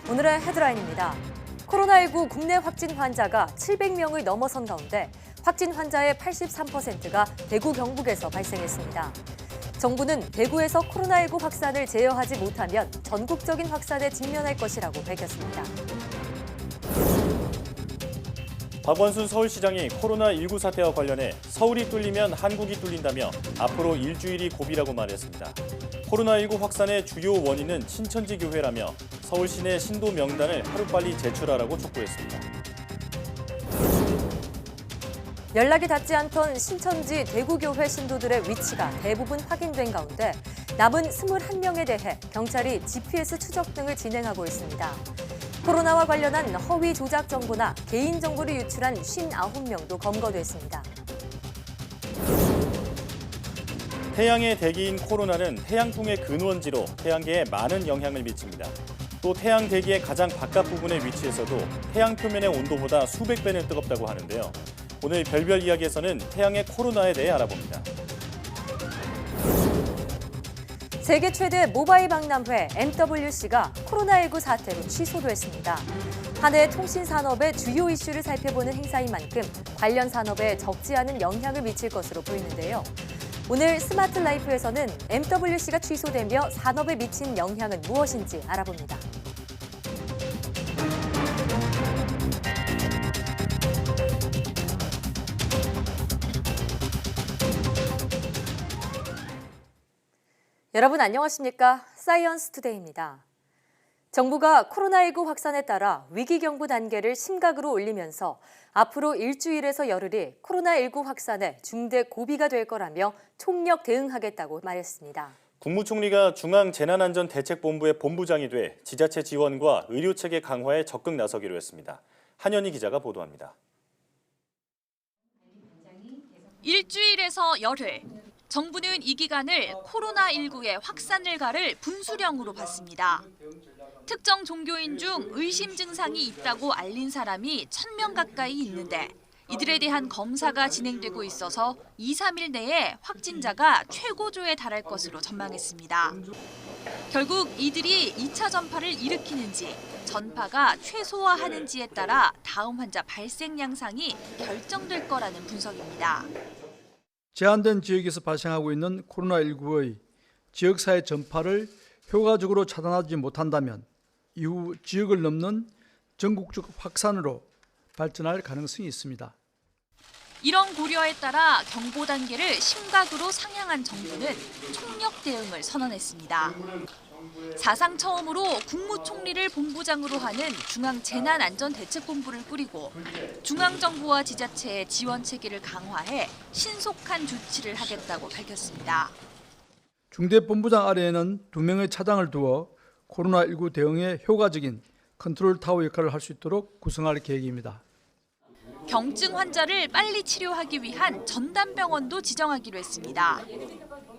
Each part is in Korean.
오늘의 헤드라인입니다. 코로나19 국내 확진 환자가 700명을 넘어선 가운데 확진 환자의 83%가 대구 경북에서 발생했습니다. 정부는 대구에서 코로나19 확산을 제어하지 못하면 전국적인 확산에 직면할 것이라고 밝혔습니다. 박원순 서울시장이 코로나19 사태와 관련해 서울이 뚫리면 한국이 뚫린다며 앞으로 일주일이 고비라고 말했습니다. 코로나19 확산의 주요 원인은 신천지 교회라며 서울 시내 신도 명단을 하루빨리 제출하라고 촉구했습니다. 연락이 닿지 않던 신천지 대구교회 신도들의 위치가 대부분 확인된 가운데 남은 21명에 대해 경찰이 GPS 추적 등을 진행하고 있습니다. 코로나와 관련한 허위 조작 정보나 개인 정보를 유출한 59명도 검거됐습니다. 태양의 대기인 코로나는 태양풍의 근원지로 태양계에 많은 영향을 미칩니다. 또 태양 대기의 가장 바깥 부분에 위치해서도 태양 표면의 온도보다 수백 배는 뜨겁다고 하는데요. 오늘 별별 이야기에서는 태양의 코로나에 대해 알아봅니다. 세계 최대 모바일 박람회 MWC가 코로나19 사태로 취소됐습니다. 한 해 통신 산업의 주요 이슈를 살펴보는 행사인 만큼 관련 산업에 적지 않은 영향을 미칠 것으로 보이는데요. 오늘 스마트 라이프에서는 MWC가 취소되며 산업에 미친 영향은 무엇인지 알아봅니다. 여러분 안녕하십니까? 사이언스 투데이입니다. 정부가 코로나19 확산에 따라 위기경보 단계를 심각으로 올리면서 앞으로 일주일에서 열흘이 코로나19 확산의 중대 고비가 될 거라며 총력 대응하겠다고 말했습니다. 국무총리가 중앙재난안전대책본부의 본부장이 돼 지자체 지원과 의료체계 강화에 적극 나서기로 했습니다. 한현희 기자가 보도합니다. 일주일에서 열흘. 정부는 이 기간을 코로나19의 확산을 가를 분수령으로 봤습니다. 특정 종교인 중 의심 증상이 있다고 알린 사람이 1,000명 가까이 있는데 이들에 대한 검사가 진행되고 있어서 2, 3일 내에 확진자가 최고조에 달할 것으로 전망했습니다. 결국 이들이 2차 전파를 일으키는지 전파가 최소화하는지에 따라 다음 환자 발생 양상이 결정될 거라는 분석입니다. 제한된 지역에서 발생하고 있는 코로나19의 지역사회 전파를 효과적으로 차단하지 못한다면 이후 지역을 넘는 전국적 확산으로 발전할 가능성이 있습니다. 이런 고려에 따라 경보 단계를 심각으로 상향한 정부는 총력 대응을 선언했습니다. 사상 처음으로 국무총리를 본부장으로 하는 중앙재난안전대책본부를 꾸리고 중앙정부와 지자체의 지원 체계를 강화해 신속한 조치를 하겠다고 밝혔습니다. 중대본부장 아래에는 2명의 차장을 두어 코로나19 대응에 효과적인 컨트롤 타워 역할을 할 수 있도록 구성할 계획입니다. 경증 환자를 빨리 치료하기 위한 전담병원도 지정하기로 했습니다.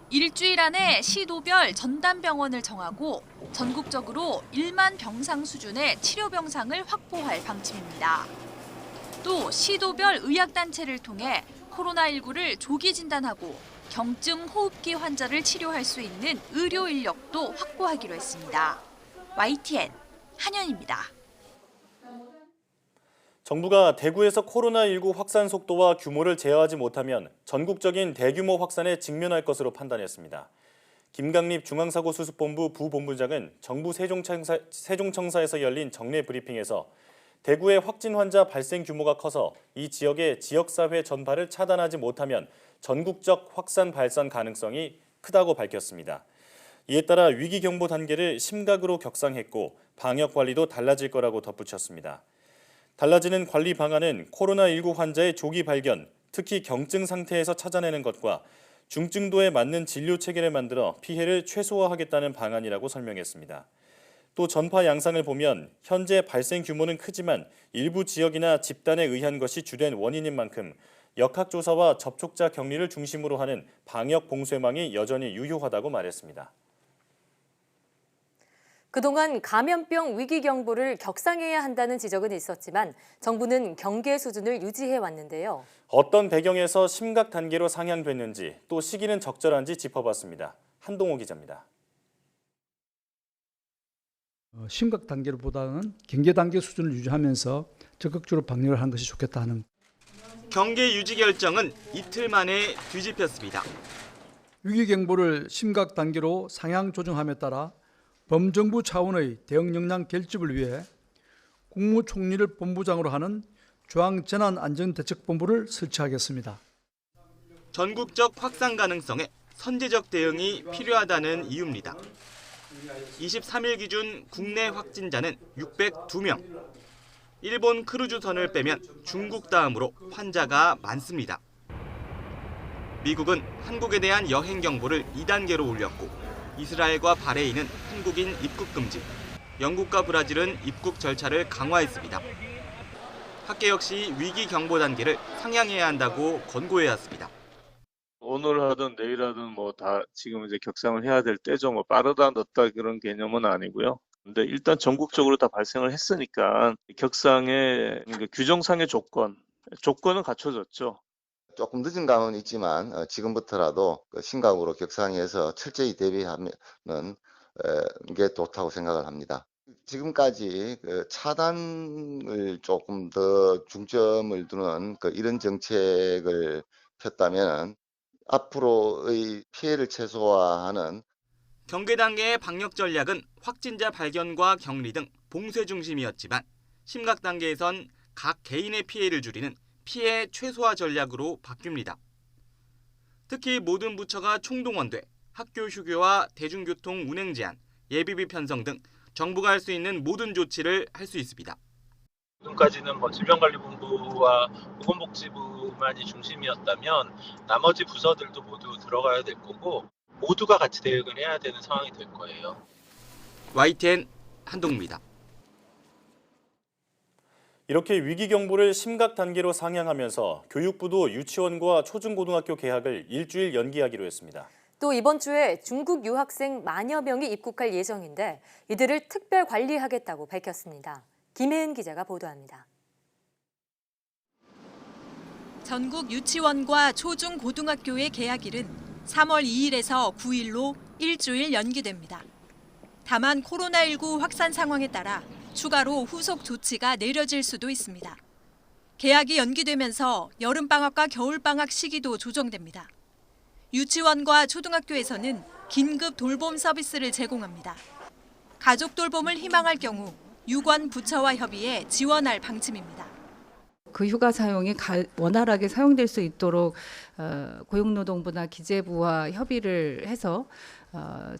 일주일 안에 시도별 전담병원을 정하고 전국적으로 1만 병상 수준의 치료 병상을 확보할 방침입니다. 또 시도별 의학단체를 통해 코로나19를 조기 진단하고 경증 호흡기 환자를 치료할 수 있는 의료 인력도 확보하기로 했습니다. YTN 한현입니다. 정부가 대구에서 코로나19 확산 속도와 규모를 제어하지 못하면 전국적인 대규모 확산에 직면할 것으로 판단했습니다. 김강립 중앙사고수습본부 부본부장은 정부 세종청사에서 열린 정례 브리핑에서 대구의 확진 환자 발생 규모가 커서 이 지역의 지역사회 전파를 차단하지 못하면 전국적 확산 발산 가능성이 크다고 밝혔습니다. 이에 따라 위기경보 단계를 심각으로 격상했고 방역 관리도 달라질 거라고 덧붙였습니다. 달라지는 관리 방안은 코로나19 환자의 조기 발견, 특히 경증 상태에서 찾아내는 것과 중증도에 맞는 진료 체계를 만들어 피해를 최소화하겠다는 방안이라고 설명했습니다. 또 전파 양상을 보면 현재 발생 규모는 크지만 일부 지역이나 집단에 의한 것이 주된 원인인 만큼 역학조사와 접촉자 격리를 중심으로 하는 방역 봉쇄망이 여전히 유효하다고 말했습니다. 그동안 감염병 위기 경보를 격상해야 한다는 지적은 있었지만 정부는 경계 수준을 유지해 왔는데요. 어떤 배경에서 심각 단계로 상향됐는지 또 시기는 적절한지 짚어봤습니다. 한동호 기자입니다. 심각 단계보다는 경계 단계 수준을 유지하면서 적극적으로 방역을 하는 것이 좋겠다 하는. 경계 유지 결정은 이틀 만에 뒤집혔습니다. 위기 경보를 심각 단계로 상향 조정함에 따라 범정부 차원의 대응 역량 결집을 위해 국무총리를 본부장으로 하는 중앙재난안전대책본부를 설치하겠습니다. 전국적 확산 가능성에 선제적 대응이 필요하다는 이유입니다. 23일 기준 국내 확진자는 602명. 일본 크루즈선을 빼면 중국 다음으로 환자가 많습니다. 미국은 한국에 대한 여행 경보를 2단계로 올렸고 이스라엘과 바레인은 한국인 입국 금지, 영국과 브라질은 입국 절차를 강화했습니다. 학계 역시 위기 경보 단계를 상향해야 한다고 권고해왔습니다. 오늘 하든 내일 하든 뭐 다 지금 이제 격상을 해야 될 때죠. 뭐 빠르다 늦다 그런 개념은 아니고요. 근데 일단 전국적으로 다 발생을 했으니까 격상의 그러니까 규정상의 조건은 갖춰졌죠. 조금 늦은 감은 있지만 지금부터라도 심각으로 격상해서 철저히 대비하는 게 좋다고 생각을 합니다. 지금까지 차단을 조금 더 중점을 두는 이런 정책을 폈다면 앞으로의 피해를 최소화하는 경계 단계의 방역 전략은 확진자 발견과 격리 등 봉쇄 중심이었지만 심각 단계에선 각 개인의 피해를 줄이는 피해 최소화 전략으로 바뀝니다. 특히 모든 부처가 총동원돼 학교 휴교와 대중교통 운행 제한, 예비비 편성 등 정부가 할 수 있는 모든 조치를 할 수 있습니다. 지금까지는 질병관리본부와 보건복지부만이 중심이었다면 나머지 부서들도 모두 들어가야 될 거고 모두가 같이 대응을 해야 되는 상황이 될 거예요. YTN 한동우입니다. 이렇게 위기 경보를 심각 단계로 상향하면서 교육부도 유치원과 초중고등학교 개학을 일주일 연기하기로 했습니다. 또 이번 주에 중국 유학생 만여 명이 입국할 예정인데 이들을 특별 관리하겠다고 밝혔습니다. 김혜은 기자가 보도합니다. 전국 유치원과 초중고등학교의 개학일은 3월 2일에서 9일로 일주일 연기됩니다. 다만 코로나19 확산 상황에 따라 추가로 후속 조치가 내려질 수도 있습니다. 개학이 연기되면서 여름방학과 겨울방학 시기도 조정됩니다. 유치원과 초등학교에서는 긴급 돌봄 서비스를 제공합니다. 가족 돌봄을 희망할 경우 유관 부처와 협의해 지원할 방침입니다. 그 휴가 사용이 원활하게 사용될 수 있도록 고용노동부나 기재부와 협의를 해서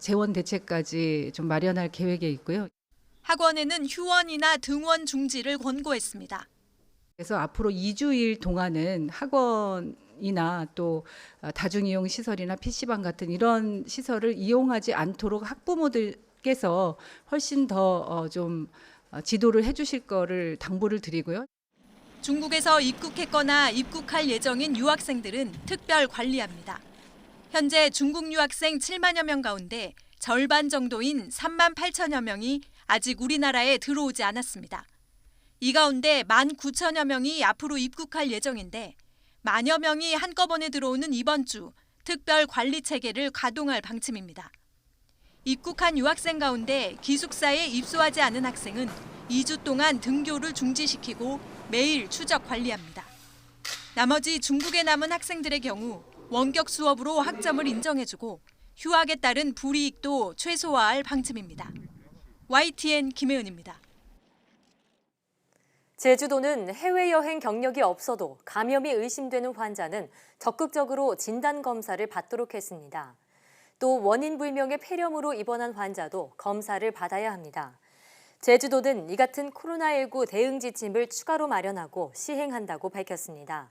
재원 대책까지 좀 마련할 계획에 있고요. 학원에는 휴원이나 등원 중지를 권고했습니다. 그래서 앞으로 2주일 동안은 학원이나 또 다중이용 시설이나 PC방 같은 이런 시설을 이용하지 않도록 학부모들께서 훨씬 더 좀 지도를 해주실 거를 당부를 드리고요. 중국에서 입국했거나 입국할 예정인 유학생들은 특별 관리합니다. 현재 중국 유학생 7만여 명 가운데 절반 정도인 3만 8천여 명이 아직 우리나라에 들어오지 않았습니다. 이 가운데 19,000여 명이 앞으로 입국할 예정인데 만여 명이 한꺼번에 들어오는 이번 주 특별 관리 체계를 가동할 방침입니다. 입국한 유학생 가운데 기숙사에 입소하지 않은 학생은 2주 동안 등교를 중지시키고 매일 추적 관리합니다. 나머지 중국에 남은 학생들의 경우 원격 수업으로 학점을 인정해주고 휴학에 따른 불이익도 최소화할 방침입니다. YTN 김혜은입니다. 제주도는 해외여행 경력이 없어도 감염이 의심되는 환자는 적극적으로 진단검사를 받도록 했습니다. 또 원인 불명의 폐렴으로 입원한 환자도 검사를 받아야 합니다. 제주도는 이 같은 코로나19 대응 지침을 추가로 마련하고 시행한다고 밝혔습니다.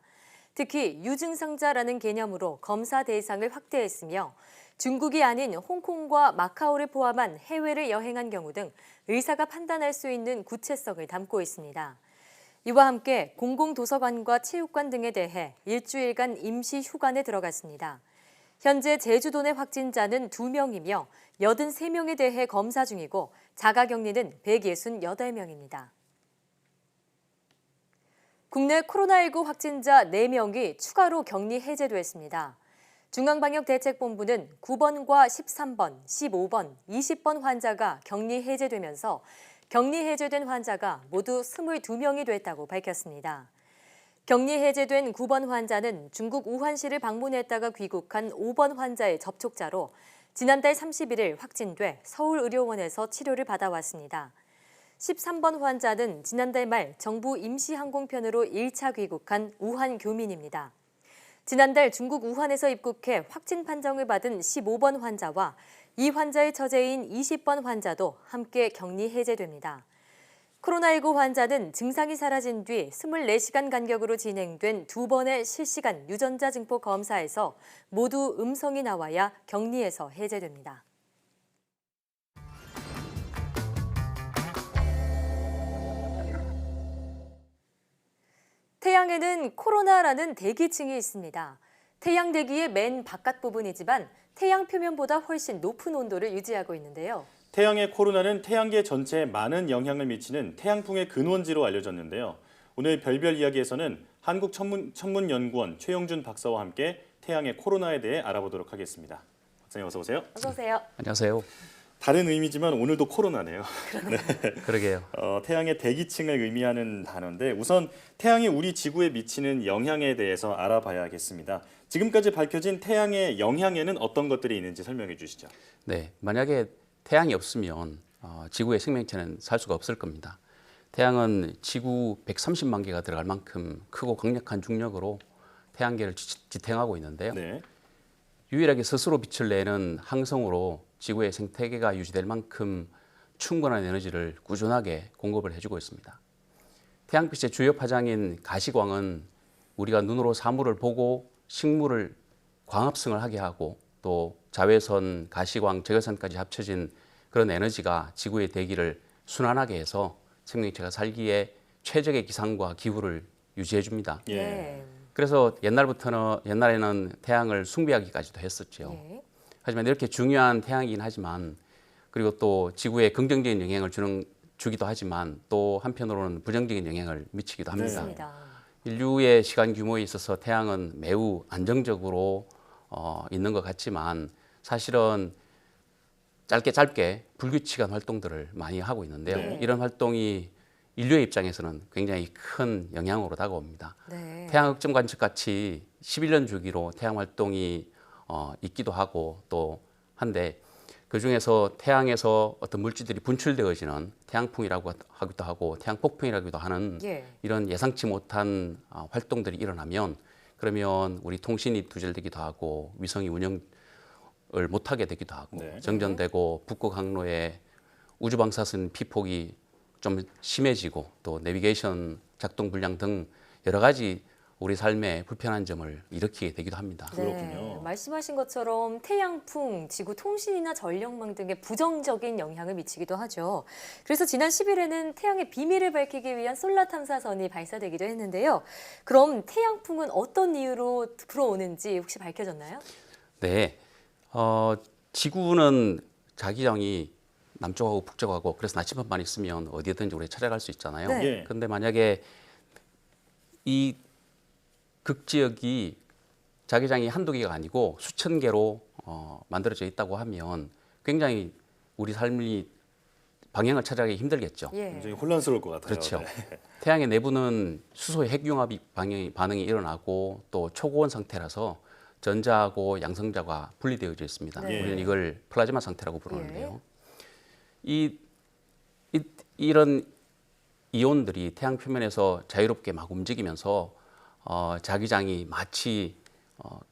특히 유증상자라는 개념으로 검사 대상을 확대했으며 중국이 아닌 홍콩과 마카오를 포함한 해외를 여행한 경우 등 의사가 판단할 수 있는 구체성을 담고 있습니다. 이와 함께 공공도서관과 체육관 등에 대해 일주일간 임시 휴관에 들어갔습니다. 현재 제주도 내 확진자는 2명이며 83명에 대해 검사 중이고 자가격리는 168명입니다. 국내 코로나19 확진자 4명이 추가로 격리 해제됐습니다. 중앙방역대책본부는 9번과 13번, 15번, 20번 환자가 격리 해제되면서 격리 해제된 환자가 모두 22명이 됐다고 밝혔습니다. 격리 해제된 9번 환자는 중국 우한시를 방문했다가 귀국한 5번 환자의 접촉자로 지난달 31일 확진돼 서울의료원에서 치료를 받아왔습니다. 13번 환자는 지난달 말 정부 임시항공편으로 1차 귀국한 우한 교민입니다. 지난달 중국 우한에서 입국해 확진 판정을 받은 15번 환자와 이 환자의 처제인 20번 환자도 함께 격리 해제됩니다. 코로나19 환자는 증상이 사라진 뒤 24시간 간격으로 진행된 2번의 실시간 유전자 증폭 검사에서 모두 음성이 나와야 격리에서 해제됩니다. 태양에는 코로나라는 대기층이 있습니다. 태양 대기의 맨 바깥 부분이지만 태양 표면보다 훨씬 높은 온도를 유지하고 있는데요. 태양의 코로나는 태양계 전체에 많은 영향을 미치는 태양풍의 근원지로 알려졌는데요. 오늘 별별 이야기에서는 한국천문연구원 최영준 박사와 함께 태양의 코로나에 대해 알아보도록 하겠습니다. 박사님 어서 오세요. 어서 오세요. 안녕하세요. 다른 의미지만 오늘도 코로나네요. 네. 그러게요. 태양의 대기층을 의미하는 단어인데 우선 태양이 우리 지구에 미치는 영향에 대해서 알아봐야겠습니다. 지금까지 밝혀진 태양의 영향에는 어떤 것들이 있는지 설명해 주시죠. 네, 만약에 태양이 없으면 지구의 생명체는 살 수가 없을 겁니다. 태양은 지구 130만 개가 들어갈 만큼 크고 강력한 중력으로 태양계를 지탱하고 있는데요. 네. 유일하게 스스로 빛을 내는 항성으로 지구의 생태계가 유지될 만큼 충분한 에너지를 꾸준하게 공급을 해주고 있습니다. 태양빛의 주요 파장인 가시광은 우리가 눈으로 사물을 보고 식물을 광합성을 하게 하고 또 자외선, 가시광, 적외선까지 합쳐진 그런 에너지가 지구의 대기를 순환하게 해서 생명체가 살기에 최적의 기상과 기후를 유지해 줍니다. 예. 그래서 옛날에는 태양을 숭배하기까지도 했었죠. 예. 하지만 이렇게 중요한 태양이긴 하지만 그리고 또 지구에 긍정적인 영향을 주기도 하지만 또 한편으로는 부정적인 영향을 미치기도 합니다. 맞습니다. 인류의 시간 규모에 있어서 태양은 매우 안정적으로 있는 것 같지만 사실은 짧게 불규칙한 활동들을 많이 하고 있는데요. 네. 이런 활동이 인류의 입장에서는 굉장히 큰 영향으로 다가옵니다. 네. 태양 흑점 관측 같이 11년 주기로 태양 활동이 있기도 하고 또 한데 그중에서 태양에서 어떤 물질들이 분출되어지는 태양풍이라고 하기도 하고 태양폭풍이라고도 하는 예. 이런 예상치 못한 활동들이 일어나면 그러면 우리 통신이 두절되기도 하고 위성이 운영을 못하게 되기도 하고 네. 정전되고 북극 항로에 우주 방사선 피폭이 좀 심해지고 또 내비게이션 작동 불량 등 여러 가지 우리 삶에 불편한 점을 일으키게 되기도 합니다. 그렇군요. 말씀하신 것처럼 태양풍, 지구 통신이나 전력망 등의 부정적인 영향을 미치기도 하죠. 그래서 지난 10일에는 태양의 비밀을 밝히기 위한 솔라 탐사선이 발사되기도 했는데요. 그럼 태양풍은 어떤 이유로 불어오는지 혹시 밝혀졌나요? 네, 지구는 자기장이 남쪽하고 북쪽하고 그래서 나침반만 있으면 어디든지 우리 찾아갈 수 있잖아요. 네. 예. 그런데 만약에 이 극지역이 자기장이 한두 개가 아니고 수천 개로 만들어져 있다고 하면 굉장히 우리 삶이 방향을 찾아가기 힘들겠죠. 예. 굉장히 혼란스러울 것 같아요. 그렇죠. 네. 태양의 내부는 수소의 핵융합 반응이 일어나고 또 초고온 상태라서 전자하고 양성자가 분리되어져 있습니다. 네. 우리는 이걸 플라즈마 상태라고 부르는데요. 이런 이온들이 태양 표면에서 자유롭게 막 움직이면서 자기장이 마치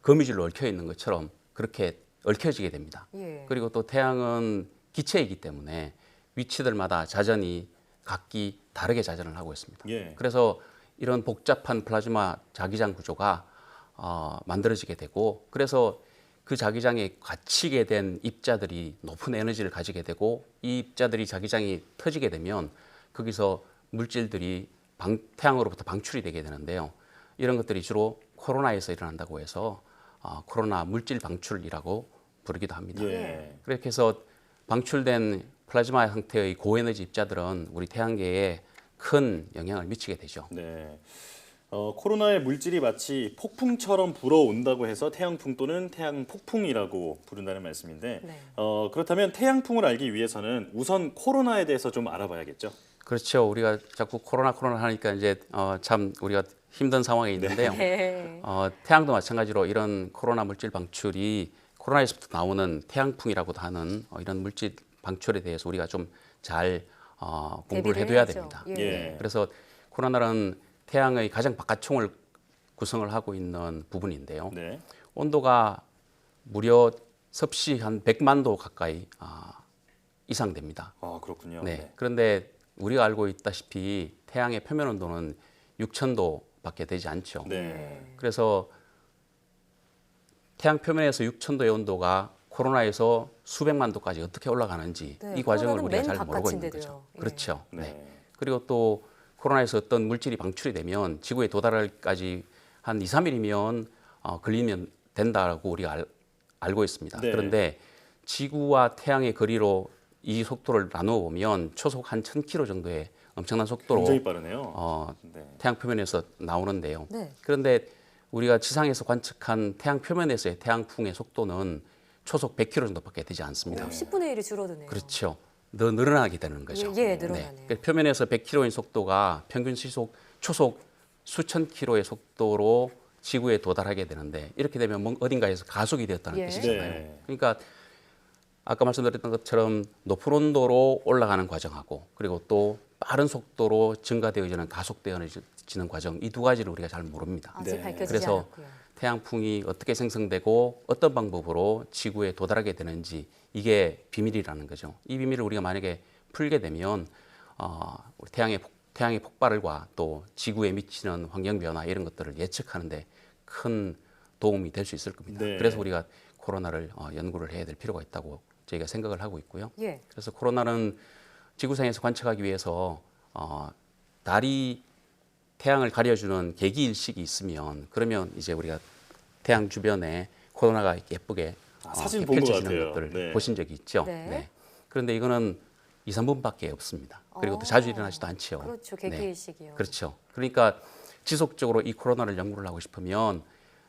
거미줄로 얽혀 있는 것처럼 그렇게 얽혀지게 됩니다. 예. 그리고 또 태양은 기체이기 때문에 위치들마다 자전이 각기 다르게 자전을 하고 있습니다. 예. 그래서 이런 복잡한 플라즈마 자기장 구조가 만들어지게 되고 그래서 그 자기장에 갇히게 된 입자들이 높은 에너지를 가지게 되고 이 입자들이 자기장이 터지게 되면 거기서 물질들이 태양으로부터 방출이 되게 되는데요. 이런 것들이 주로 코로나에서 일어난다고 해서 코로나 물질 방출이라고 부르기도 합니다. 예. 그렇게 해서 방출된 플라즈마 형태의 고에너지 입자들은 우리 태양계에 큰 영향을 미치게 되죠. 네. 코로나의 물질이 마치 폭풍처럼 불어온다고 해서 태양풍 또는 태양폭풍이라고 부른다는 말씀인데 네. 그렇다면 태양풍을 알기 위해서는 우선 코로나에 대해서 좀 알아봐야겠죠? 그렇죠. 우리가 자꾸 코로나 하니까 이제 참 우리가 힘든 상황에 있는데요. 네. 태양도 마찬가지로 이런 코로나 물질 방출이 코로나에서부터 나오는 태양풍이라고도 하는 이런 물질 방출에 대해서 우리가 좀 잘 공부를 해둬야 해야죠. 됩니다. 예. 예. 그래서 코로나는 태양의 가장 바깥총을 구성을 하고 있는 부분인데요. 네. 온도가 무려 섭씨 한 100만 도 가까이 이상 됩니다. 아, 그렇군요. 네. 그런데 우리가 알고 있다시피 태양의 표면 온도는 6,000도밖에 되지 않죠. 네. 그래서 태양 표면에서 6,000도의 온도가 코로나에서 수백만 도까지 어떻게 올라가는지 네, 이 과정을 코로나는 우리가 맨 잘 모르고 있는 바깥인데도요. 거죠. 예. 그렇죠. 네. 네. 그리고 또 코로나에서 어떤 물질이 방출이 되면 지구에 도달할까지 한 2, 3일이면 걸리면 된다고 우리가 알고 있습니다. 네. 그런데 지구와 태양의 거리로 이 속도를 나누어 보면 초속 한 1,000km 정도의 엄청난 속도로 굉장히 빠르네요. 네. 태양 표면에서 나오는데요. 네. 그런데 우리가 지상에서 관측한 태양 표면에서의 태양풍의 속도는 초속 100km 정도밖에 되지 않습니다. 10분의 1이 줄어드네요. 그렇죠. 더 늘어나게 되는 거죠. 예, 늘어나네요. 그러니까 표면에서 100km의 속도가 평균 시속 초속 수천 킬로의 속도로 지구에 도달하게 되는데 이렇게 되면 어딘가에서 가속이 되었다는 예. 뜻이잖아요. 네. 그러니까 아까 말씀드렸던 것처럼 높은 온도로 올라가는 과정하고 그리고 또 빠른 속도로 증가되어지는 가속되어지는 과정 이 두 가지를 우리가 잘 모릅니다. 아직 네. 밝혀지지 그래서 않았고요. 태양풍이 어떻게 생성되고 어떤 방법으로 지구에 도달하게 되는지 이게 비밀이라는 거죠. 이 비밀을 우리가 만약에 풀게 되면 우리 태양의 폭발과 또 지구에 미치는 환경 변화 이런 것들을 예측하는데 큰 도움이 될 수 있을 겁니다. 네. 그래서 우리가 코로나를 연구를 해야 될 필요가 있다고 저희가 생각을 하고 있고요. 예. 그래서 코로나는 지구상에서 관측하기 위해서 달이 태양을 가려주는 계기일식이 있으면 그러면 이제 우리가 태양 주변에 코로나가 예쁘게 사진 이렇게 본것 펼쳐지는 같아요. 것들을 네. 보신 적이 있죠. 네. 그런데 이거는 2, 3분밖에 없습니다. 그리고 또 자주 일어나지도 않죠. 그렇죠. 계기일식이요. 그렇죠. 그러니까 지속적으로 이 코로나를 연구를 하고 싶으면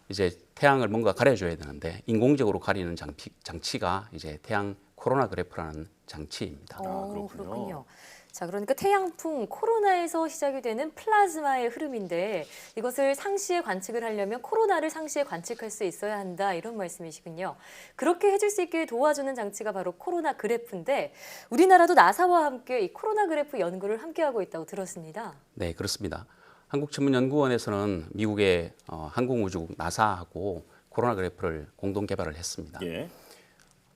이제 태양을 뭔가 가려줘야 되는데 인공적으로 가리는 장치가 이제 태양 코로나 그래프라는 장치입니다. 그렇군요. 그렇군요. 자, 그러니까 태양풍, 코로나에서 시작이 되는 플라즈마의 흐름인데 이것을 상시에 관측을 하려면 코로나를 상시에 관측할 수 있어야 한다 이런 말씀이시군요. 그렇게 해줄 수 있게 도와주는 장치가 바로 코로나 그래프인데 우리나라도 나사와 함께 이 코로나 그래프 연구를 함께하고 있다고 들었습니다. 네, 그렇습니다. 한국천문연구원에서는 미국의 항공우주국 나사하고 코로나 그래프를 공동 개발을 했습니다. 예.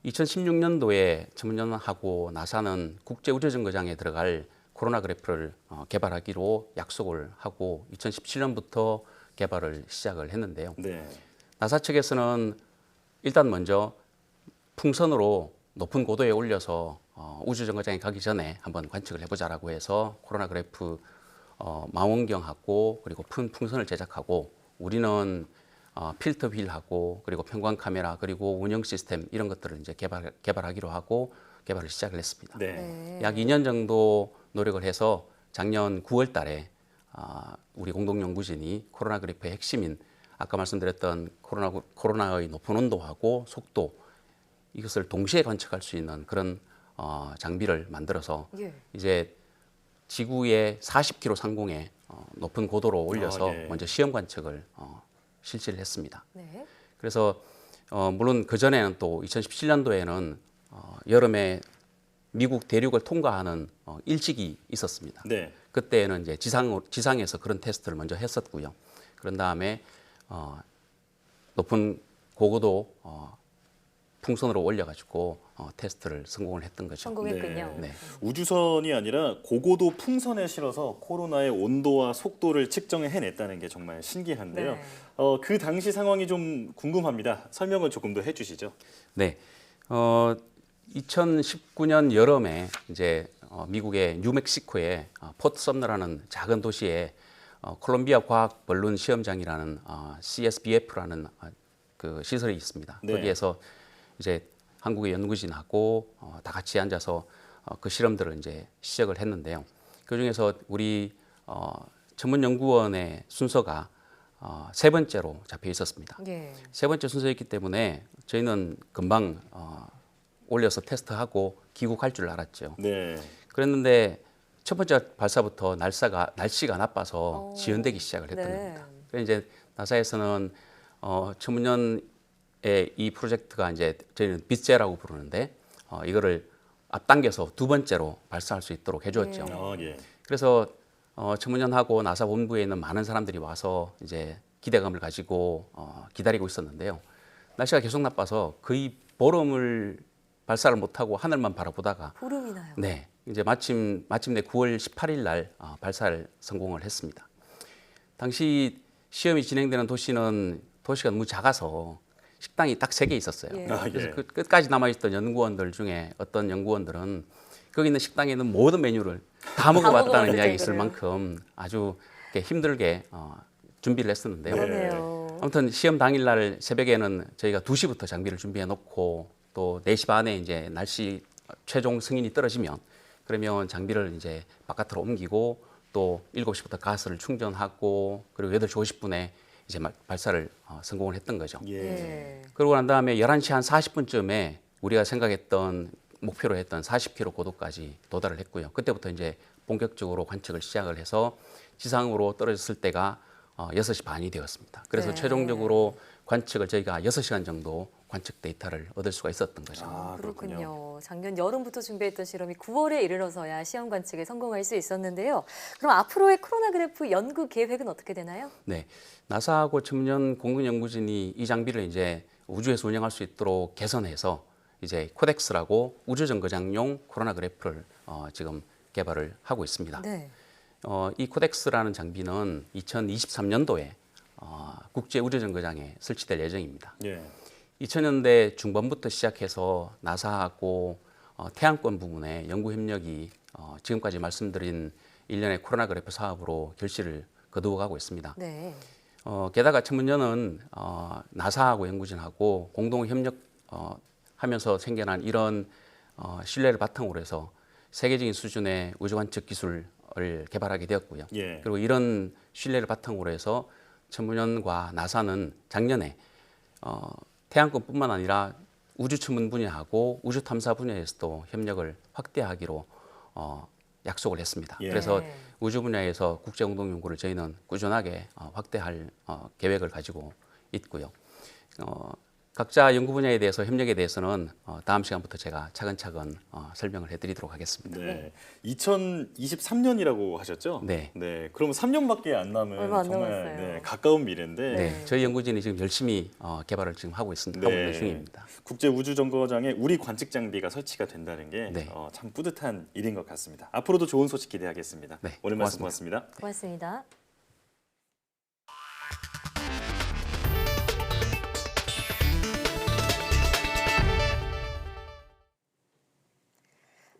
2016년도에 천문연구원하고 나사는 국제우주정거장에 들어갈 코로나 그래프를 개발하기로 약속을 하고 2017년부터 개발을 시작을 했는데요. 네. 나사 측에서는 일단 먼저 풍선으로 높은 고도에 올려서 우주정거장에 가기 전에 한번 관측을 해보자라고 해서 코로나 그래프 망원경하고 그리고 큰 풍선을 제작하고 우리는 필터 휠하고 그리고 편광 카메라 그리고 운영 시스템 이런 것들을 이제 개발하기로 하고 개발을 시작을 했습니다. 네. 약 2년 정도 노력을 해서 작년 9월 달에 우리 공동연구진이 코로나 그래프의 핵심인 아까 말씀드렸던 코로나의 높은 온도하고 속도 이것을 동시에 관측할 수 있는 그런 장비를 만들어서 예. 이제 지구의 40km 상공에 높은 고도로 올려서 예. 먼저 시험 관측을 실시를 했습니다. 네. 그래서 물론 그 전에는 또 2017년도에는 여름에 미국 대륙을 통과하는 일찍이 있었습니다. 네. 그때는 이제 지상에서 그런 테스트를 먼저 했었고요. 그런 다음에 높은 고고도 풍선으로 올려가지고 테스트를 성공을 했던 거죠. 성공했군요. 네. 우주선이 아니라 고고도 풍선에 실어서 코로나의 온도와 속도를 측정해 해냈다는 게 정말 신기한데요. 네. 그 당시 상황이 좀 궁금합니다. 설명을 조금 더 해주시죠. 네. 2019년 여름에 이제 미국의 뉴멕시코의 포트 썸너라는 작은 도시에 콜롬비아 과학 벌룬 시험장이라는 CSBF라는 그 시설이 있습니다. 네. 거기에서 이제 한국의 연구진하고 다 같이 앉아서 그 실험들을 이제 시작을 했는데요. 그 중에서 우리 전문연구원의 순서가 세 번째로 잡혀 있었습니다. 예. 세 번째 순서였기 때문에 저희는 금방 올려서 테스트하고 귀국할 줄 알았죠. 네. 그랬는데 첫 번째 발사부터 날씨가 나빠서 지연되기 시작을 했던 네. 겁니다. 그래서 이제 나사에서는 천문연의 이 프로젝트가 이제 저희는 빗제라고 부르는데 이거를 앞당겨서 두 번째로 발사할 수 있도록 해주었죠. 예. 그래서 천문연하고 나사 본부에 있는 많은 사람들이 와서 이제 기대감을 가지고 기다리고 있었는데요. 날씨가 계속 나빠서 거의 보름을 발사를 못하고 하늘만 바라보다가 보름이 나요. 네, 이제 마침내 9월 18일 날 발사를 성공을 했습니다. 당시 시험이 진행되는 도시가 너무 작아서 식당이 딱 3개 있었어요. 예. 그래서 그 끝까지 남아있던 연구원들 중에 어떤 연구원들은 거기 있는 식당에 있는 모든 메뉴를 다 먹어봤다는 이야기 있을 만큼 아주 이렇게 힘들게 준비를 했었는데요. 그러네요. 아무튼 시험 당일날 새벽에는 저희가 2시부터 장비를 준비해 놓고 또 4시 반에 이제 날씨 최종 승인이 떨어지면 그러면 장비를 이제 바깥으로 옮기고 또 7시부터 가스를 충전하고 그리고 8시 50분에 이제 발사를 성공을 했던 거죠. 예. 그러고 난 다음에 11시 한 40분쯤에 우리가 생각했던 목표로 했던 40km 고도까지 도달을 했고요. 그때부터 이제 본격적으로 관측을 시작을 해서 지상으로 떨어졌을 때가 6시 반이 되었습니다. 그래서 네. 최종적으로 관측을 저희가 6시간 정도 관측 데이터를 얻을 수가 있었던 거죠. 그렇군요. 작년 여름부터 준비했던 실험이 9월에 이르러서야 시험 관측에 성공할 수 있었는데요. 그럼 앞으로의 코로나 그래프 연구 계획은 어떻게 되나요? 네, 나사하고 천문연 공군연구진이 이 장비를 이제 우주에서 운영할 수 있도록 개선해서 이제 코덱스라고 우주정거장용 코로나 그래프를 지금 개발을 하고 있습니다. 네. 이 코덱스라는 장비는 2023년도에 국제 우주정거장에 설치될 예정입니다. 예. 2000년대 중반부터 시작해서 나사하고 태양권 부문의 연구 협력이 지금까지 말씀드린 일련의 코로나 그래프 사업으로 결실을 거두어가고 있습니다. 네. 게다가 천문연은 나사하고 연구진하고 공동 협력하면서 생겨난 이런 신뢰를 바탕으로 해서 세계적인 수준의 우주 관측 기술을 개발하게 되었고요. 예. 그리고 이런 신뢰를 바탕으로 해서 천문연과 나사는 작년에 태양권뿐만 아니라 우주 천문 분야하고 우주 탐사 분야에서도 협력을 확대하기로 약속을 했습니다. 예. 그래서 우주 분야에서 국제 공동 연구를 저희는 꾸준하게 확대할 계획을 가지고 있고요. 각자 연구 분야에 대해서 협력에 대해서는 다음 시간부터 제가 차근차근 설명을 해드리도록 하겠습니다. 네. 2023년이라고 하셨죠? 네. 네. 그럼 3년밖에 안 남은 얼마 안 정말 남았어요. 가까운 미래인데 네, 저희 연구진이 지금 열심히 개발을 지금 하고 있습니다. 하고 있는 중입니다. 국제 우주 정거장에 우리 관측 장비가 설치가 된다는 게 네. 참 뿌듯한 일인 것 같습니다. 앞으로도 좋은 소식 기대하겠습니다. 네, 오늘 말씀 고맙습니다. 고맙습니다. 고맙습니다.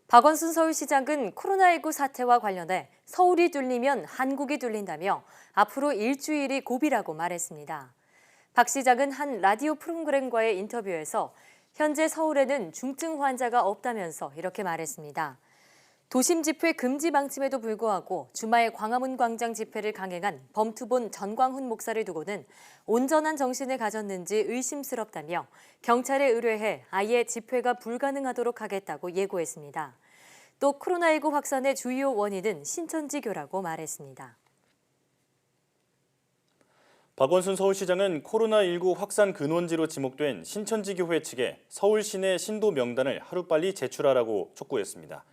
박원순 서울시장은 코로나19 사태와 관련해 서울이 뚫리면 한국이 뚫린다며 앞으로 일주일이 고비라고 말했습니다. 박 시장은 한 라디오 프로그램과의 인터뷰에서 현재 서울에는 중증 환자가 없다면서 이렇게 말했습니다. 도심 집회 금지 방침에도 불구하고 주말 광화문 광장 집회를 강행한 범투본 전광훈 목사를 두고는 온전한 정신을 가졌는지 의심스럽다며 경찰에 의뢰해 아예 집회가 불가능하도록 하겠다고 예고했습니다. 또 코로나19 확산의 주요 원인은 신천지교라고 말했습니다. 박원순 서울시장은 코로나19 확산 근원지로 지목된 신천지교회 측에 서울 시내 신도 명단을 하루빨리 제출하라고 촉구했습니다.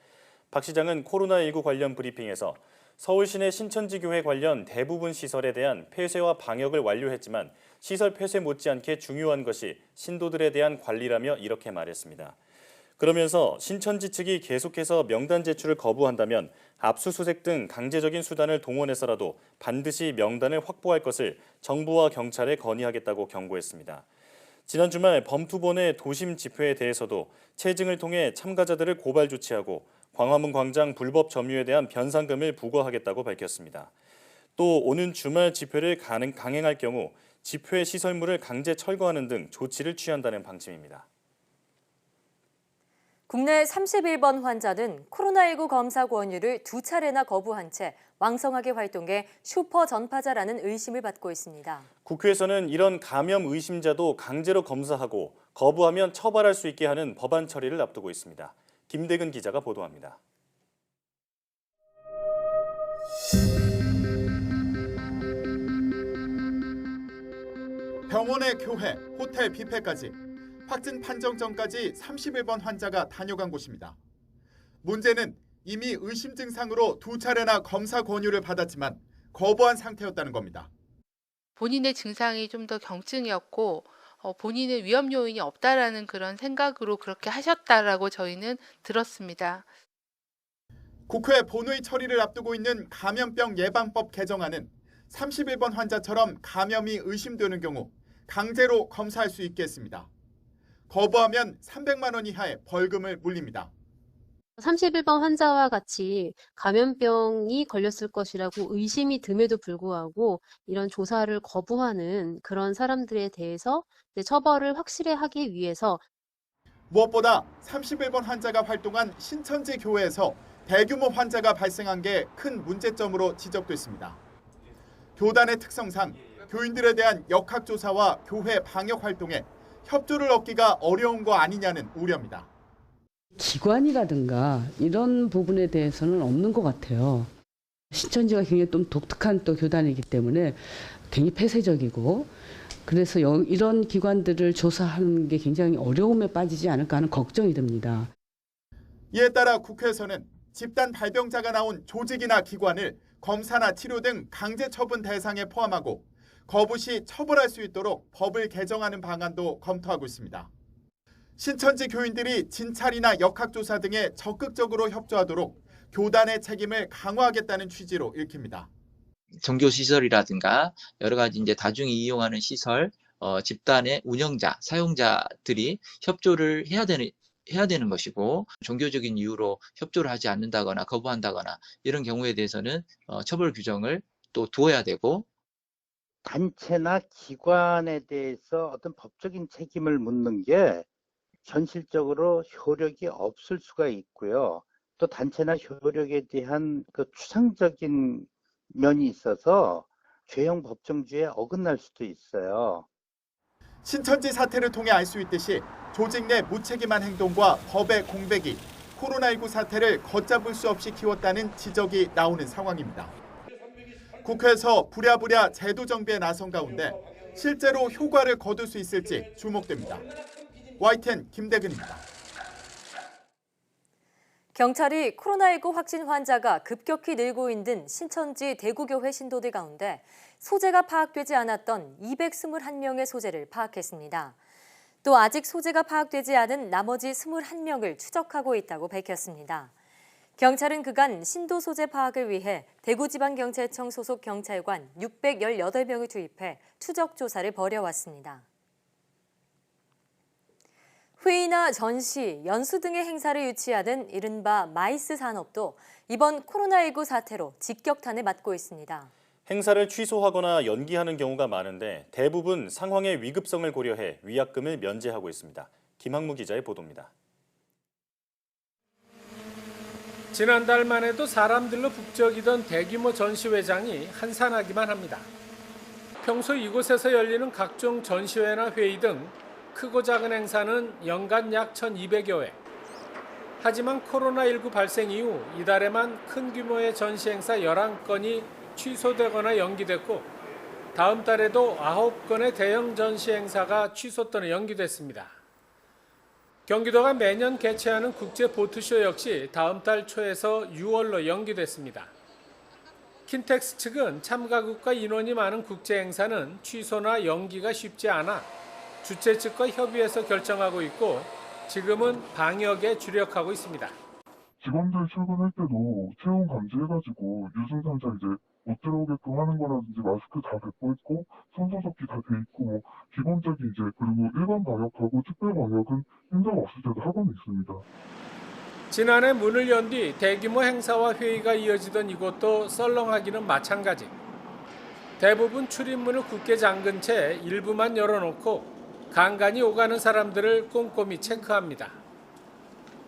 박 시장은 코로나19 관련 브리핑에서 서울 시내 신천지교회 관련 대부분 시설에 대한 폐쇄와 방역을 완료했지만 시설 폐쇄 못지않게 중요한 것이 신도들에 대한 관리라며 이렇게 말했습니다. 그러면서 신천지 측이 계속해서 명단 제출을 거부한다면 압수수색 등 강제적인 수단을 동원해서라도 반드시 명단을 확보할 것을 정부와 경찰에 건의하겠다고 경고했습니다. 지난 주말 범투본의 도심 집회에 대해서도 체증을 통해 참가자들을 고발 조치하고 광화문 광장 불법 점유에 대한 변상금을 부과하겠다고 밝혔습니다. 또 오는 주말 집회를 강행할 경우 집회 시설물을 강제 철거하는 등 조치를 취한다는 방침입니다. 국내 31번 환자는 코로나19 검사 권유를 2차례나 거부한 채 왕성하게 활동해 슈퍼 전파자라는 의심을 받고 있습니다. 국회에서는 이런 감염 의심자도 강제로 검사하고 거부하면 처벌할 수 있게 하는 법안 처리를 앞두고 있습니다. 김대근 기자가 보도합니다. 병원에 교회, 호텔 뷔페까지 확진 판정 전까지 31번 환자가 다녀간 곳입니다. 문제는 이미 의심 증상으로 2차례나 검사 권유를 받았지만 거부한 상태였다는 겁니다. 본인의 증상이 좀 더 경증이었고 본인의 위험 요인이 없다라는 그런 생각으로 그렇게 하셨다라고 저희는 들었습니다. 국회 본회의 처리를 앞두고 있는 감염병 예방법 개정안은 31번 환자처럼 감염이 의심되는 경우 강제로 검사할 수 있게 했습니다. 거부하면 300만 원 이하의 벌금을 물립니다. 31번 환자와 같이 감염병이 걸렸을 것이라고 의심이 듦에도 불구하고 이런 조사를 거부하는 그런 사람들에 대해서 처벌을 확실히 하기 위해서 무엇보다 31번 환자가 활동한 신천지 교회에서 대규모 환자가 발생한 게 큰 문제점으로 지적됐습니다. 교단의 특성상 교인들에 대한 역학조사와 교회 방역 활동에 협조를 얻기가 어려운 거 아니냐는 우려입니다. 기관이라든가 이런 부분에 대해서는 없는 것 같아요. 신천지가 굉장히 좀 독특한 또 교단이기 때문에 굉장히 폐쇄적이고 그래서 이런 기관들을 조사하는 게 굉장히 어려움에 빠지지 않을까 하는 걱정이 듭니다. 이에 따라 국회에서는 집단 발병자가 나온 조직이나 기관을 검사나 치료 등 강제 처분 대상에 포함하고 거부 시 처벌할 수 있도록 법을 개정하는 방안도 검토하고 있습니다. 신천지 교인들이 진찰이나 역학조사 등에 적극적으로 협조하도록 교단의 책임을 강화하겠다는 취지로 읽힙니다. 종교시설이라든가 여러 가지 이제 다중이 이용하는 시설, 집단의 운영자, 사용자들이 협조를 해야 되는 것이고 종교적인 이유로 협조를 하지 않는다거나 거부한다거나 이런 경우에 대해서는 처벌 규정을 또 두어야 되고 단체나 기관에 대해서 어떤 법적인 책임을 묻는 게 현실적으로 효력이 없을 수가 있고요. 또 단체나 효력에 대한 그 추상적인 면이 있어서 죄형 법정주의에 어긋날 수도 있어요. 신천지 사태를 통해 알 수 있듯이 조직 내 무책임한 행동과 법의 공백이 코로나19 사태를 걷잡을 수 없이 키웠다는 지적이 나오는 상황입니다. 국회에서 부랴부랴 제도 정비에 나선 가운데 실제로 효과를 거둘 수 있을지 주목됩니다. YTN 김대근입니다. 경찰이 코로나19 확진 환자가 급격히 늘고 있는 신천지 대구교회 신도들 가운데 소재가 파악되지 않았던 221명의 소재를 파악했습니다. 또 아직 소재가 파악되지 않은 나머지 21명을 추적하고 있다고 밝혔습니다. 경찰은 그간 신도 소재 파악을 위해 대구지방경찰청 소속 경찰관 618명을 투입해 추적 조사를 벌여왔습니다. 회의나 전시, 연수 등의 행사를 유치하는 이른바 마이스 산업도 이번 코로나19 사태로 직격탄을 맞고 있습니다. 행사를 취소하거나 연기하는 경우가 많은데 대부분 상황의 위급성을 고려해 위약금을 면제하고 있습니다. 김학무 기자의 보도입니다. 지난달만 해도 사람들로 북적이던 대규모 전시회장이 한산하기만 합니다. 평소 이곳에서 열리는 각종 전시회나 회의 등 크고 작은 행사는 연간 약 1,200여 회. 하지만 코로나19 발생 이후 이달에만 큰 규모의 전시 행사 11건이 취소되거나 연기됐고 다음 달에도 9건의 대형 전시 행사가 취소 또는 연기됐습니다. 경기도가 매년 개최하는 국제 보트쇼 역시 다음 달 초에서 6월로 연기됐습니다. 킨텍스 측은 참가국과 인원이 많은 국제 행사는 취소나 연기가 쉽지 않아 주최 측과 협의해서 결정하고 있고 지금은 방역에 주력하고 있습니다. 직원들 출근할 때도 체온 감지해가지고 유증상자 이제 못 들어오게끔 하는 거라든지 마스크 다 벗고 있고 손소독기 다 돼 있고 뭐 기본적인 이제 그리고 일반 방역하고 특별 방역은 힘든 없을 때도 하고는 있습니다. 지난해 문을 연 뒤 대규모 행사와 회의가 이어지던 이곳도 썰렁하기는 마찬가지. 대부분 출입문을 굳게 잠근 채 일부만 열어놓고 간간히 오가는 사람들을 꼼꼼히 체크합니다.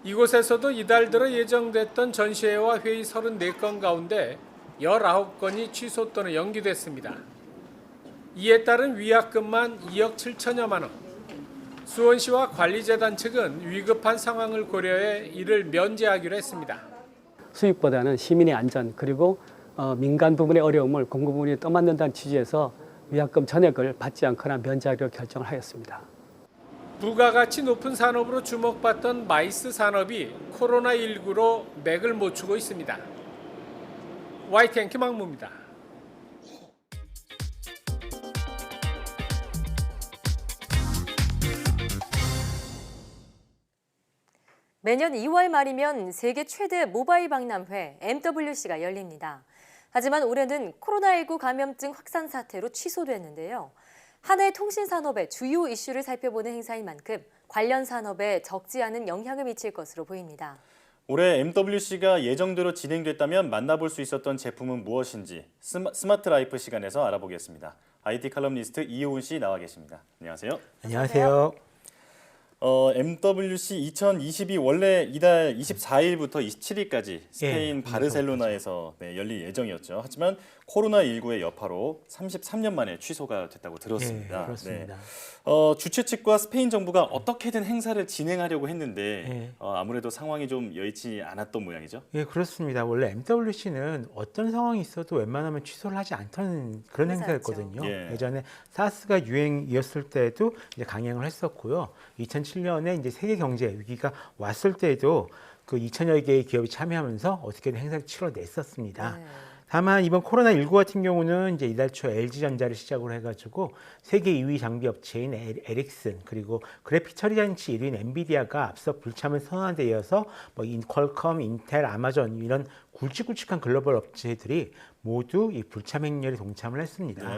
이곳에서도 이달 들어 예정됐던 전시회와 회의 34건 가운데 19건이 취소 또는 연기됐습니다. 이에 따른 위약금만 2억 7천여만 원. 수원시와 관리재단 측은 위급한 상황을 고려해 이를 면제하기로 했습니다. 수익보다는 시민의 안전 그리고 민간 부분의 어려움을 공급 부분이 떠맡는다는 취지에서 위약금 전액을 받지 않거나 면제하기로 결정을 하였습니다. 부가가치 높은 산업으로 주목받던 마이스 산업이 코로나19로 맥을 못 추고 있습니다. YTN 김학무입니다. 매년 2월 말이면 세계 최대 모바일 박람회 MWC가 열립니다. 하지만 올해는 코로나19 감염증 확산 사태로 취소됐는데요. 한 해 통신산업의 주요 이슈를 살펴보는 행사인 만큼 관련 산업에 적지 않은 영향을 미칠 것으로 보입니다. 올해 MWC가 예정대로 진행됐다면 만나볼 수 있었던 제품은 무엇인지 스마트 라이프 시간에서 알아보겠습니다. IT 칼럼니스트 이효은 씨 나와 계십니다. 안녕하세요. 안녕하세요. MWC 2022 원래 이달 24일부터 27일까지 스페인 바르셀로나에서 열릴 예정이었죠. 하지만 코로나19의 여파로 33년 만에 취소가 됐다고 들었습니다. 그렇습니다. 주최 측과 스페인 정부가 어떻게든 행사를 진행하려고 했는데 아무래도 상황이 좀 여의치 않았던 모양이죠. 예, 그렇습니다. 원래 MWC는 어떤 상황이 있어도 웬만하면 취소를 하지 않던 그런 행사였거든요. 예전에 사스가 유행이었을 때도 이제 강행을 했었고요. 2007년에 이제 세계 경제 위기가 왔을 때도 그 2천여 개의 기업이 참여하면서 어떻게든 행사를 치러냈었습니다. 다만 이번 코로나19 같은 경우는 이제 이달 초 LG전자를 시작으로 해가지고 세계 2위 장비 업체인 에릭슨 그리고 그래픽 처리 장치 1위인 엔비디아가 앞서 불참을 선언한 데 이어서 뭐 퀄컴, 인텔, 아마존 이런 굵직굵직한 글로벌 업체들이 모두 이 불참 행렬에 동참을 했습니다.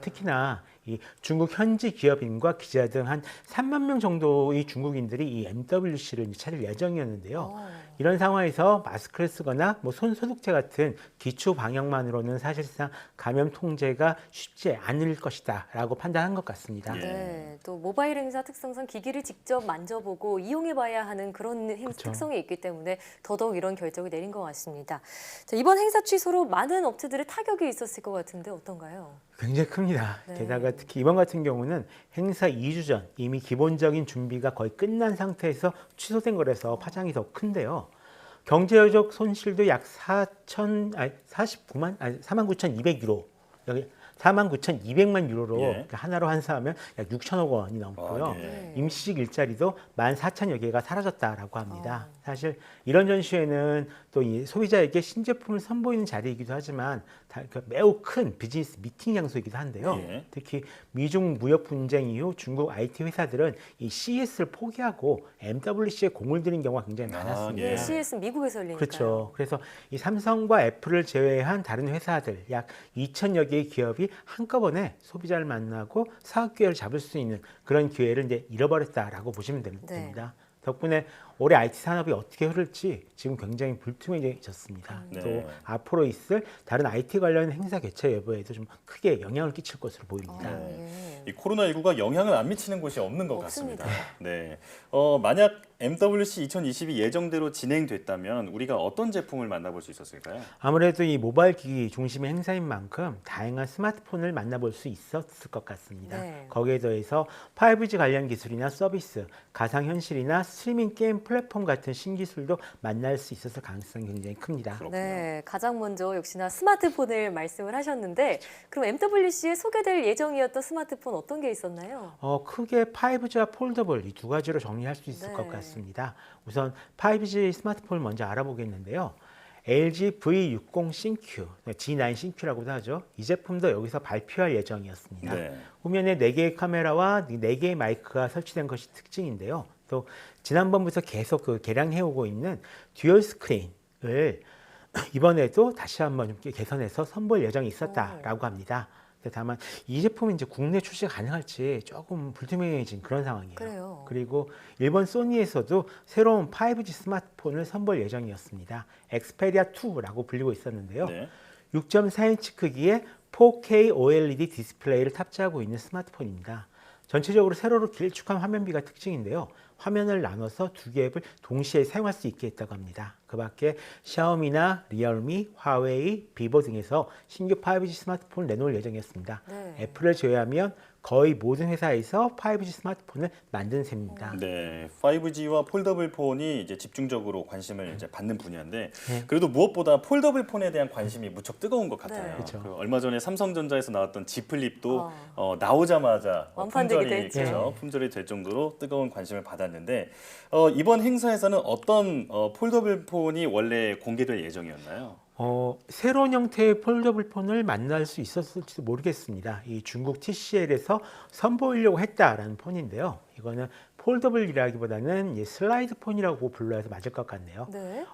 특히나 이 중국 현지 기업인과 기자 등 한 3만 명 정도의 중국인들이 이 MWC를 찾을 예정이었는데요. 이런 상황에서 마스크를 쓰거나 뭐 손 소독제 같은 기초 방역만으로는 사실상 감염 통제가 쉽지 않을 것이다라고 판단한 것 같습니다. 네, 또 모바일 행사 특성상 기기를 직접 만져보고 이용해봐야 하는 그런 특성이 있기 때문에 더더욱 이런 결정을 내린 것 같습니다. 자, 이번 행사 취소로 많은 업체들의 타격이 있었을 것 같은데 어떤가요? 굉장히 큽니다. 게다가 특히 이번 같은 경우는 행사 2주 전 이미 기본적인 준비가 거의 끝난 상태에서 취소된 거라서 파장이 더 큰데요. 경제적 손실도 약 49,200유로, 여기 49,200만 유로로 하나로 환산하면 약 6천억 원이 넘고요. 임시직 일자리도 14,000여 개가 사라졌다라고 합니다. 사실 이런 전시회는 또 이 소비자에게 신제품을 선보이는 자리이기도 하지만 매우 큰 비즈니스 미팅 장소이기도 한데요. 특히 미중 무역 분쟁 이후 중국 IT 회사들은 이 CES를 포기하고 MWC에 공을 들인 경우가 굉장히 많았습니다. CES 미국에서 열리니까요. 그렇죠. 그래서 이 삼성과 애플을 제외한 다른 회사들 약 2천여 개의 기업이 한꺼번에 소비자를 만나고 사업 기회를 잡을 수 있는 그런 기회를 이제 잃어버렸다라고 보시면 됩니다. 덕분에 올해 IT 산업이 어떻게 흐를지 지금 굉장히 불투명해졌습니다. 또 앞으로 있을 다른 IT 관련 행사 개최 여부에도 좀 크게 영향을 끼칠 것으로 보입니다. 이 코로나19가 영향을 안 미치는 곳이 없는 것 같습니다. 네. 만약 MWC 2022 예정대로 진행됐다면 우리가 어떤 제품을 만나볼 수 있었을까요? 아무래도 이 모바일 기기 중심의 행사인 만큼 다양한 스마트폰을 만나볼 수 있었을 것 같습니다. 거기에 더해서 5G 관련 기술이나 서비스, 가상현실이나 스트리밍 게임 플랫폼 같은 신기술도 만날 수 있었을 가능성이 굉장히 큽니다. 네, 가장 먼저 역시나 스마트폰을 말씀을 하셨는데 그럼 MWC에 소개될 예정이었던 스마트폰 어떤 게 있었나요? 크게 5G와 폴더블 이 두 가지로 정리할 수 있을 것 같습니다. 우선 5G 스마트폰을 먼저 알아보겠는데요. LG V60 신큐, G9 신큐라고도 하죠. 이 제품도 여기서 발표할 예정이었습니다. 후면에 4개의 카메라와 4개의 마이크가 설치된 것이 특징인데요. 또 지난번부터 계속 개량해오고 있는 듀얼 스크린을 이번에도 다시 한번 좀 개선해서 선보일 예정이 있었다라고 합니다. 다만 이 제품이 이제 국내 출시가 가능할지 조금 불투명해진 그런 상황이에요. 그리고 일본 소니에서도 새로운 5G 스마트폰을 선보일 예정이었습니다. 엑스페리아 2라고 불리고 있었는데요. 6.4인치 크기의 4K OLED 디스플레이를 탑재하고 있는 스마트폰입니다. 전체적으로 세로로 길쭉한 화면비가 특징인데요. 화면을 나눠서 두 개의 앱을 동시에 사용할 수 있게 했다고 합니다. 그 밖에 샤오미나 리얼미, 화웨이, 비보 등에서 신규 5G 스마트폰을 내놓을 예정이었습니다. 애플을 제외하면 거의 모든 회사에서 5G 스마트폰을 만든 셈입니다. 네, 5G와 폴더블 폰이 이제 집중적으로 관심을 이제 받는 분야인데 그래도 무엇보다 폴더블 폰에 대한 관심이 무척 뜨거운 것 같아요. 그 얼마 전에 삼성전자에서 나왔던 Z 플립도 나오자마자 품절이 될 정도로 뜨거운 관심을 받았는데 이번 행사에서는 어떤 폴더블 폰이 원래 공개될 예정이었나요? 새로운 형태의 폴더블 폰을 만날 수 있었을지도 모르겠습니다. 이 중국 TCL에서 선보이려고 했다라는 폰인데요. 이거는 폴더블이라기보다는 슬라이드 폰이라고 불러야 맞을 것 같네요.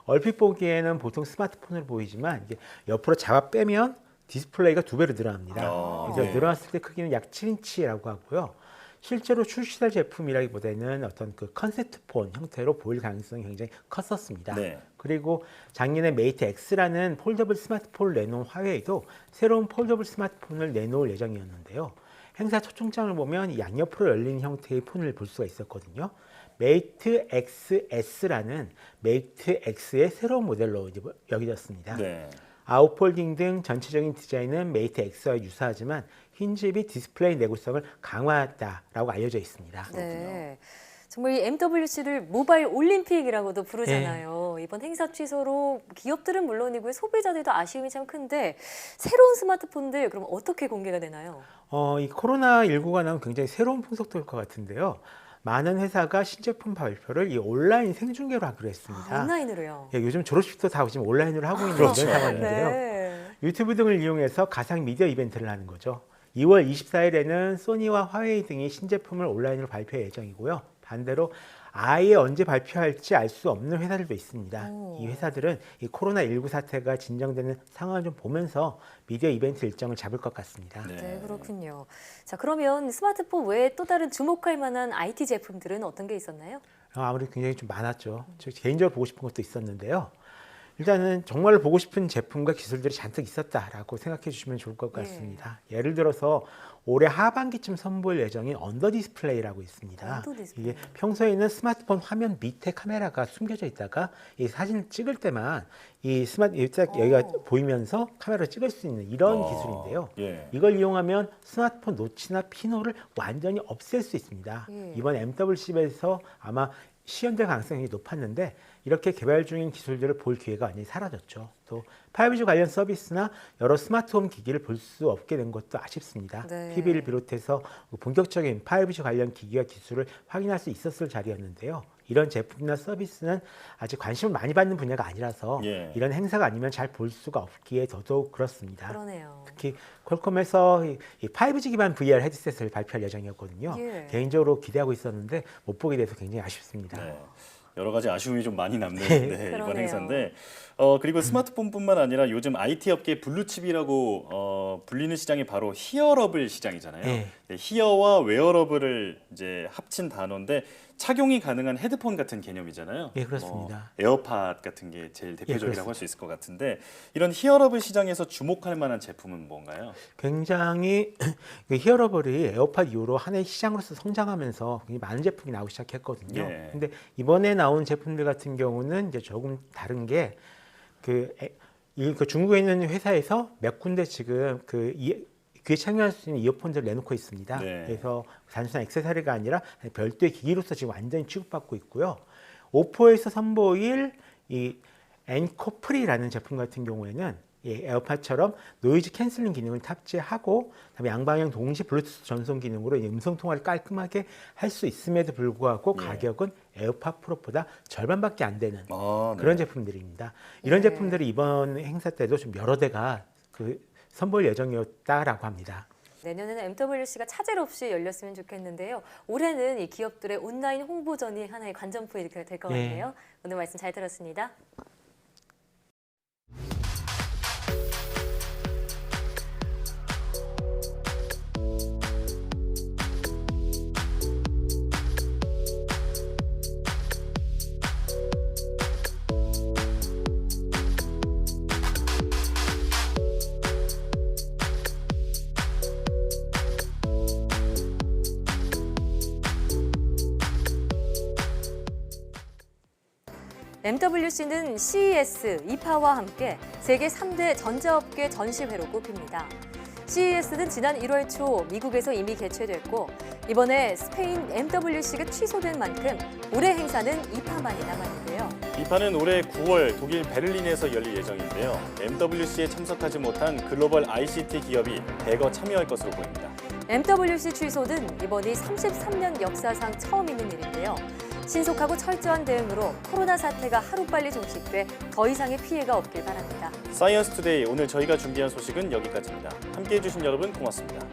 얼핏 보기에는 보통 스마트폰으로 보이지만 이게 옆으로 잡아 빼면 디스플레이가 2배로 늘어납니다. 그래서 늘어났을 때 크기는 약 7인치라고 하고요. 실제로 출시될 제품이라기보다는 어떤 그 컨셉트폰 형태로 보일 가능성이 굉장히 컸었습니다. 그리고 작년에 메이트 X라는 폴더블 스마트폰을 내놓은 화웨이도 새로운 폴더블 스마트폰을 내놓을 예정이었는데요. 행사 초청장을 보면 이 양옆으로 열린 형태의 폰을 볼 수가 있었거든요. 메이트 XS라는 메이트 X의 새로운 모델로 여겨졌습니다. 아웃폴딩 등 전체적인 디자인은 메이트 X와 유사하지만 흰집이 디스플레이 내구성을 강화했다라고 알려져 있습니다. 네. 정말 이 MWC를 모바일 올림픽이라고도 부르잖아요. 이번 행사 취소로 기업들은 물론이고요. 소비자들도 아쉬움이 참 큰데 새로운 스마트폰들 그럼 어떻게 공개가 되나요? 이 코로나19가 나온 굉장히 새로운 풍속도일 것 같은데요. 많은 회사가 신제품 발표를 이 온라인 생중계로 하기로 했습니다. 온라인으로요? 요즘 졸업식도 다 지금 온라인으로 하고 있는 이런 상황인데요. 유튜브 등을 이용해서 가상 미디어 이벤트를 하는 거죠. 2월 24일에는 소니와 화웨이 등이 신제품을 온라인으로 발표할 예정이고요. 반대로 아예 언제 발표할지 알 수 없는 회사들도 있습니다. 이 회사들은 이 코로나19 사태가 진정되는 상황을 좀 보면서 미디어 이벤트 일정을 잡을 것 같습니다. 네, 그렇군요. 자, 그러면 스마트폰 외에 또 다른 주목할 만한 IT 제품들은 어떤 게 있었나요? 아무래도 굉장히 좀 많았죠. 저 개인적으로 보고 싶은 것도 있었는데요. 일단은 정말로 보고 싶은 제품과 기술들이 잔뜩 있었다라고 생각해 주시면 좋을 것 같습니다. 예를 들어서 올해 하반기쯤 선보일 예정인 언더 디스플레이라고 있습니다. 이게 평소에는 스마트폰 화면 밑에 카메라가 숨겨져 있다가 이 사진을 찍을 때만 이 여기가 보이면서 카메라로 찍을 수 있는 이런 기술인데요. 이걸 이용하면 스마트폰 노치나 핀홀을 완전히 없앨 수 있습니다. 이번 MWC에서 아마 시연될 가능성이 높았는데 이렇게 개발 중인 기술들을 볼 기회가 완전히 사라졌죠. 또 5G 관련 서비스나 여러 스마트홈 기기를 볼 수 없게 된 것도 아쉽습니다. TV를 비롯해서 본격적인 5G 관련 기기와 기술을 확인할 수 있었을 자리였는데요. 이런 제품이나 서비스는 아직 관심을 많이 받는 분야가 아니라서 이런 행사가 아니면 잘 볼 수가 없기에 더더욱 그렇습니다. 그러네요. 특히 퀄컴에서 이 5G 기반 VR 헤드셋을 발표할 예정이었거든요. 개인적으로 기대하고 있었는데 못 보게 돼서 굉장히 아쉽습니다. 여러 가지 아쉬움이 좀 많이 남는 이번 행사인데 그리고 스마트폰뿐만 아니라 요즘 IT 업계 블루칩이라고 불리는 시장이 바로 히어러블 시장이잖아요. 히어와 웨어러블을 이제 합친 단어인데 착용이 가능한 헤드폰 같은 개념이잖아요. 그렇습니다. 에어팟 같은 게 제일 대표적이라고 할 수 있을 것 같은데 이런 히어러블 시장에서 주목할 만한 제품은 뭔가요? 굉장히 히어러블이 에어팟 이후로 한 해 시장으로서 성장하면서 굉장히 많은 제품이 나오기 시작했거든요. 근데 이번에 나온 제품들 같은 경우는 이제 조금 다른 게 그 중국에 있는 회사에서 몇 군데 지금 귀에 착용할 수 있는 이어폰들을 내놓고 있습니다. 그래서 단순한 액세서리가 아니라 별도의 기기로서 지금 완전히 취급받고 있고요. 오포에서 선보일 이 엔코 프리라는 제품 같은 경우에는 에어팟처럼 노이즈 캔슬링 기능을 탑재하고 그다음에 양방향 동시 블루투스 전송 기능으로 음성 통화를 깔끔하게 할 수 있음에도 불구하고 가격은 에어팟 프로보다 절반밖에 안 되는 그런 제품들입니다. 이런 제품들이 이번 행사 때도 좀 여러 대가 선보일 예정이었다라고 합니다. 내년에는 MWC가 차질 없이 열렸으면 좋겠는데요. 올해는 이 기업들의 온라인 홍보전이 하나의 관전포인이 될 것 같네요. 오늘 말씀 잘 들었습니다. MWC는 CES, 이파와 함께 세계 3대 전자업계 전시회로 꼽힙니다. CES는 지난 1월 초 미국에서 이미 개최됐고 이번에 스페인 MWC가 취소된 만큼 올해 행사는 이파만이 남았는데요. 이파는 올해 9월 독일 베를린에서 열릴 예정인데요. MWC에 참석하지 못한 글로벌 ICT 기업이 대거 참여할 것으로 보입니다. MWC 취소는 이번이 33년 역사상 처음 있는 일인데요. 신속하고 철저한 대응으로 코로나 사태가 하루빨리 종식돼 더 이상의 피해가 없길 바랍니다. 사이언스 투데이 오늘 저희가 준비한 소식은 여기까지입니다. 함께해 주신 여러분 고맙습니다.